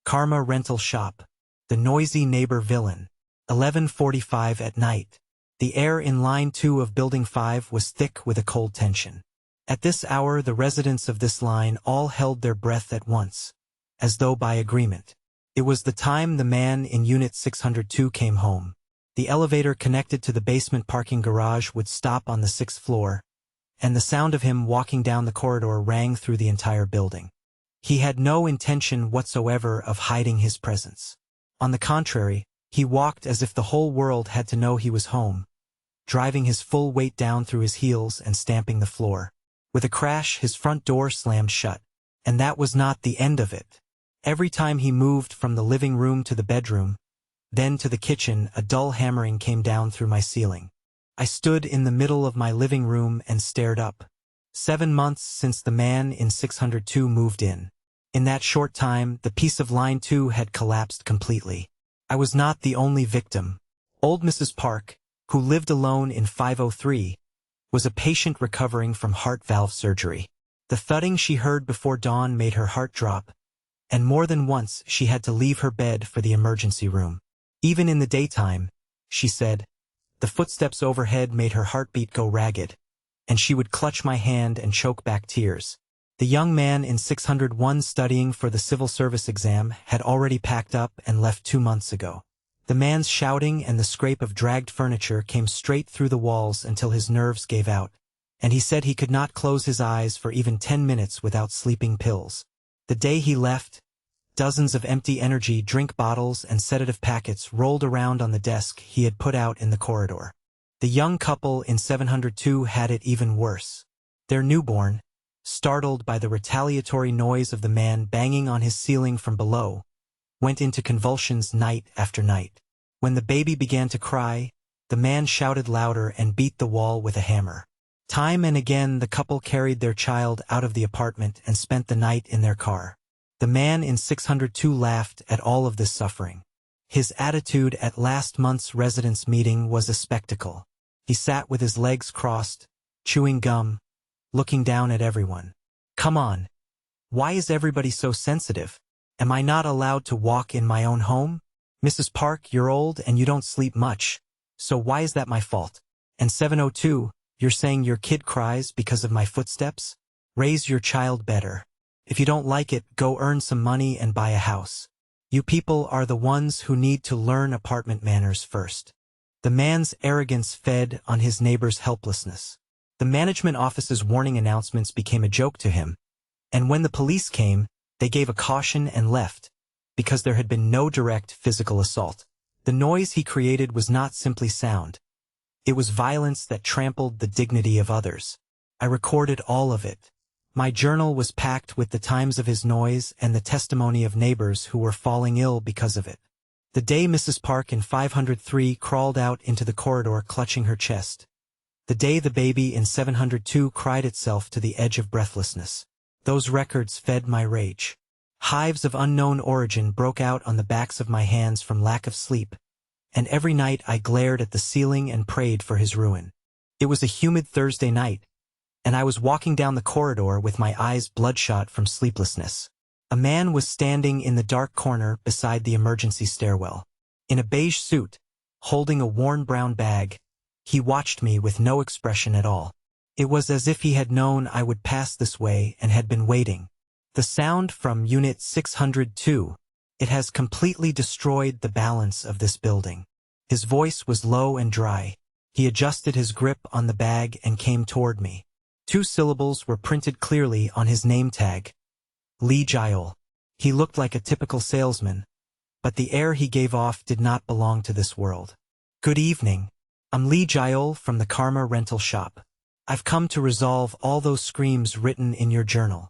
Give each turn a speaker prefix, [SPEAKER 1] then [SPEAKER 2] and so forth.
[SPEAKER 1] Karma rental shop. The noisy neighbor villain. 11:45 at night. The air in line 2 of Building 5 was thick with a cold tension. At this hour the residents of this line all held their breath at once, as though by agreement. It was the time the man in Unit 602 came home. The elevator connected to the basement parking garage would stop on the 6th floor, and the sound of him walking down the corridor rang through the entire building. He had no intention whatsoever of hiding his presence. On the contrary, he walked as if the whole world had to know he was home, driving his full weight down through his heels and stamping the floor. With a crash, his front door slammed shut. And that was not the end of it. Every time he moved from the living room to the bedroom, then to the kitchen, a dull hammering came down through my ceiling. I stood in the middle of my living room and stared up. 7 months since the man in 602 moved in. In that short time, the piece of line 2 had collapsed completely. I was not the only victim. Old Mrs. Park, who lived alone in 503, was a patient recovering from heart valve surgery. The thudding she heard before dawn made her heart drop, and more than once she had to leave her bed for the emergency room. Even in the daytime, she said, the footsteps overhead made her heartbeat go ragged, and she would clutch my hand and choke back tears. The young man in 601 studying for the civil service exam had already packed up and left 2 months ago. The man's shouting and the scrape of dragged furniture came straight through the walls until his nerves gave out, and he said he could not close his eyes for even 10 minutes without sleeping pills. The day he left, dozens of empty energy drink bottles and sedative packets rolled around on the desk he had put out in the corridor. The young couple in 702 had it even worse. Their newborn, startled by the retaliatory noise of the man banging on his ceiling from below, went into convulsions night after night. When the baby began to cry, the man shouted louder and beat the wall with a hammer. Time and again the couple carried their child out of the apartment and spent the night in their car. The man in 602 laughed at all of this suffering. His attitude at last month's residents' meeting was a spectacle. He sat with his legs crossed, chewing gum, looking down at everyone. Come on. Why is everybody so sensitive? Am I not allowed to walk in my own home? Mrs. Park, you're old and you don't sleep much, so why is that my fault? And 702, you're saying your kid cries because of my footsteps? Raise your child better. If you don't like it, go earn some money and buy a house. You people are the ones who need to learn apartment manners first. The man's arrogance fed on his neighbor's helplessness. The management office's warning announcements became a joke to him, and when the police came, they gave a caution and left, because there had been no direct physical assault. The noise he created was not simply sound. It was violence that trampled the dignity of others. I recorded all of it. My journal was packed with the times of his noise and the testimony of neighbors who were falling ill because of it. The day Mrs. Park in 503 crawled out into the corridor clutching her chest. The day the baby in 702 cried itself to the edge of breathlessness. Those records fed my rage. Hives of unknown origin broke out on the backs of my hands from lack of sleep, and every night I glared at the ceiling and prayed for his ruin. It was a humid Thursday night, and I was walking down the corridor with my eyes bloodshot from sleeplessness. A man was standing in the dark corner beside the emergency stairwell. In a beige suit, holding a worn brown bag, he watched me with no expression at all. It was as if he had known I would pass this way and had been waiting. The sound from Unit 602. It has completely destroyed the balance of this building. His voice was low and dry. He adjusted his grip on the bag and came toward me. 2 syllables were printed clearly on his name tag. Lee Giol. He looked like a typical salesman, but the air he gave off did not belong to this world. Good evening. I'm Lee Giol from the Karma rental shop. I've come to resolve all those screams written in your journal.